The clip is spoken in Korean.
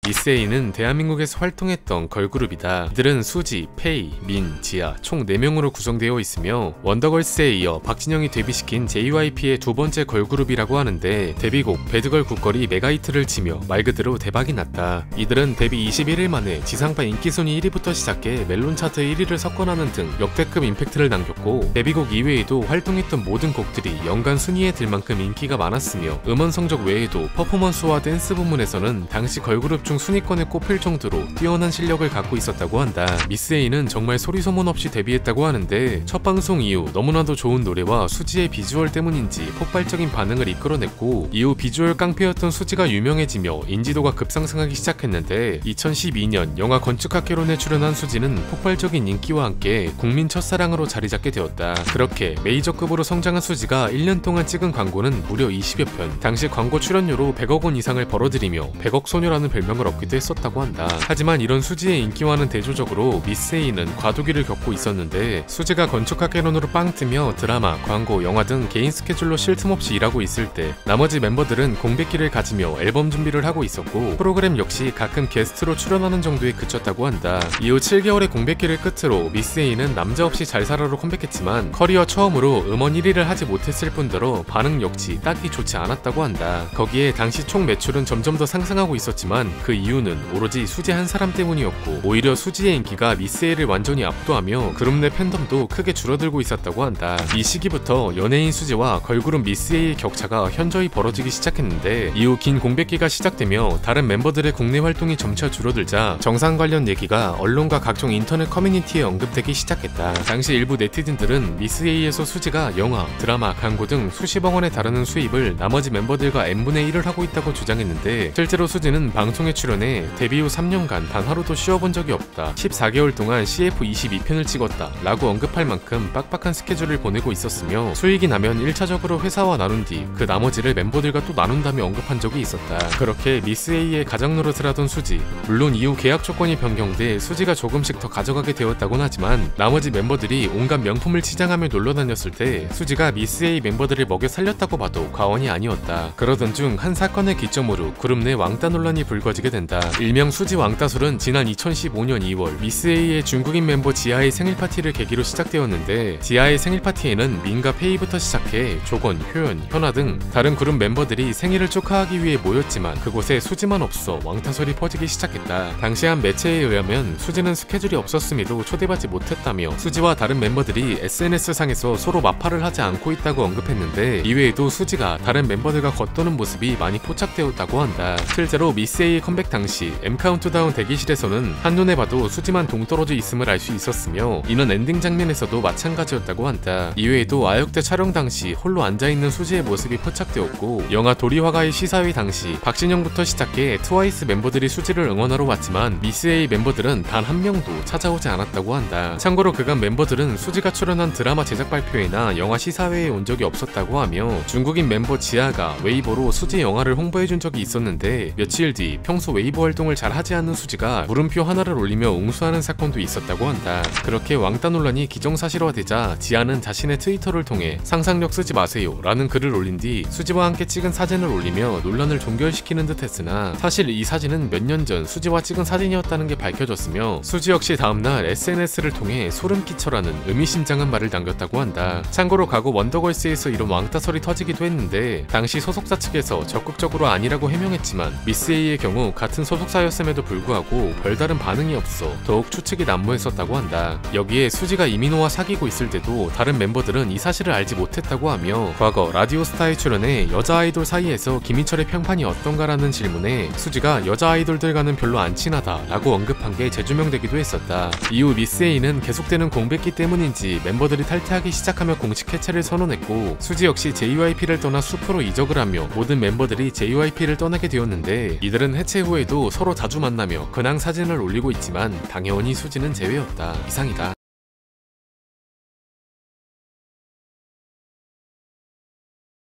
미스 A는 대한민국에서 활동했던 걸그룹이다. 이들은 수지, 페이, 민, 지아 총 4명으로 구성되어 있으며 원더걸스에 이어 박진영이 데뷔시킨 JYP의 두 번째 걸그룹이라고 하는데 데뷔곡 배드걸 굿걸이 메가히트를 치며 말 그대로 대박이 났다. 이들은 데뷔 21일 만에 지상파 인기순위 1위부터 시작해 멜론 차트 1위를 석권하는 등 역대급 임팩트를 남겼고 데뷔곡 이외에도 활동했던 모든 곡들이 연간 순위에 들 만큼 인기가 많았으며 음원 성적 외에도 퍼포먼스와 댄스 부문에서는 당시 걸그룹 중 순위권에 꼽힐 정도로 뛰어난 실력을 갖고 있었다고 한다. 미스 A는 정말 소리소문 없이 데뷔했다고 하는데 첫 방송 이후 너무나도 좋은 노래와 수지의 비주얼 때문인지 폭발적인 반응을 이끌어냈고 이후 비주얼 깡패였던 수지가 유명해지며 인지도가 급상승하기 시작했는데 2012년 영화 건축학개론에 출연한 수지는 폭발적인 인기와 함께 국민 첫사랑으로 자리잡게 되었다. 그렇게 메이저급으로 성장한 수지가 1년 동안 찍은 광고는 무려 20여 편, 당시 광고 출연료로 100억 원 이상을 벌어들이며 100억 소녀라는 별명을 얻기도 했었다고 한다. 하지만 이런 수지의 인기와는 대조적으로 미스 A는 과도기를 겪고 있었는데 수지가 건축학개론으로 빵 뜨며 드라마, 광고, 영화 등 개인 스케줄로 쉴 틈 없이 일하고 있을 때 나머지 멤버들은 공백기를 가지며 앨범 준비를 하고 있었고 프로그램 역시 가끔 게스트로 출연하는 정도에 그쳤다고 한다. 이후 7개월의 공백기를 끝으로 미스 A는 남자 없이 잘 살아로 컴백했지만 커리어 처음으로 음원 1위를 하지 못했을 뿐더러 반응 역시 딱히 좋지 않았다고 한다. 거기에 당시 총 매출은 점점 더 상승하고 있었지만 그 이유는 오로지 수지 한 사람 때문이었고 오히려 수지의 인기가 미스 A를 완전히 압도하며 그룹 내 팬덤도 크게 줄어들고 있었다고 한다. 이 시기부터 연예인 수지와 걸그룹 미스 A의 격차가 현저히 벌어지기 시작했는데 이후 긴 공백기가 시작되며 다른 멤버들의 국내 활동이 점차 줄어들자 정상 관련 얘기가 언론과 각종 인터넷 커뮤니티에 언급되기 시작했다. 당시 일부 네티즌들은 미스 A에서 수지가 영화, 드라마, 광고 등 수십억 원에 달하는 수입을 나머지 멤버들과 n분의 1을 하고 있다고 주장했는데 실제로 수지는 방송에 출연해 데뷔 후 3년간 단 하루도 쉬어본 적이 없다. 14개월 동안 CF 22편을 찍었다 라고 언급할 만큼 빡빡한 스케줄을 보내고 있었으며 수익이 나면 1차적으로 회사와 나눈 뒤 그 나머지를 멤버들과 또 나눈다며 언급한 적이 있었다. 그렇게 미스 A의 가장 노릇을 하던 수지, 물론 이후 계약 조건이 변경돼 수지가 조금씩 더 가져가게 되었다곤 하지만 나머지 멤버들이 온갖 명품을 치장하며 놀러다녔을 때 수지가 미스 A 멤버들을 먹여 살렸다고 봐도 과언이 아니었다. 그러던 중 한 사건을 기점으로 그룹 내 왕따 논란이 불거지게 된다. 일명 수지 왕따술은 지난 2015년 2월 미스 A의 중국인 멤버 지아의 생일 파티를 계기로 시작되었는데 지아의 생일 파티에는 민과 페이부터 시작해 조건, 효연, 현아 등 다른 그룹 멤버들이 생일을 축하하기 위해 모였지만 그곳에 수지만 없어 왕따설이 퍼지기 시작했다. 당시 한 매체에 의하면 수지는 스케줄이 없었음에도 초대받지 못했다며 수지와 다른 멤버들이 SNS상에서 서로 마팔을 하지 않고 있다고 언급했는데 이외에도 수지가 다른 멤버들과 겉도는 모습이 많이 포착되었다고 한다. 실제로 미스 A 컴백 당시 M 카운트다운 대기실에서는 한눈에 봐도 수지만 동떨어져 있음을 알 수 있었으며 이는 엔딩 장면에서도 마찬가지였다고 한다. 이외에도 아역대 촬영 당시 홀로 앉아있는 수지의 모습이 포착되었고 영화 도리화가의 시사회 당시 박진영부터 시작해 트와이스 멤버들이 수지를 응원하러 왔지만 미스 A 멤버들은 단 한 명도 찾아오지 않았다고 한다. 참고로 그간 멤버들은 수지가 출연한 드라마 제작 발표회나 영화 시사회에 온 적이 없었다고 하며 중국인 멤버 지아가 웨이보로 수지 영화를 홍보해준 적이 있었는데 며칠 뒤 평소 웨이보 활동을 잘 하지 않는 수지가 물음표 하나를 올리며 웅수하는 사건도 있었다고 한다. 그렇게 왕따 논란이 기정사실화되자 지아는 자신의 트위터를 통해 상상력 쓰지 마세요 라는 글을 올린 뒤 수지와 함께 찍은 사진을 올리며 논란을 종결시키는 듯 했으나 사실 이 사진은 몇 년 전 수지와 찍은 사진이었다는 게 밝혀졌으며 수지 역시 다음날 SNS를 통해 소름 끼쳐라는 의미심장한 말을 남겼다고 한다. 참고로 과거 원더걸스에서 이런 왕따설이 터지기도 했는데 당시 소속사 측에서 적극적으로 아니라고 해명했지만 미스 A의 경우 같은 소속사였음에도 불구하고 별다른 반응이 없어 더욱 추측이 난무했었다고 한다. 여기에 수지가 이민호와 사귀고 있을 때도 다른 멤버들은 이 사실을 알지 못했다고 하며 과거 라디오스타에 출연해 여자 아이돌 사이에서 김희철의 평판이 어떤가라는 질문에 수지가 여자 아이돌들과는 별로 안 친하다 라고 언급한 게 재조명되기도 했었다. 이후 미스 A는 계속되는 공백기 때문인지 멤버들이 탈퇴하기 시작하며 공식 해체를 선언했고 수지 역시 JYP를 떠나 수프로 이적을 하며 모든 멤버들이 JYP를 떠나게 되었는데 이들은 해체 후에도 서로 자주 만나며 근황 사진을 올리고 있지만 당연히 수지는 제외였다. 이상이다.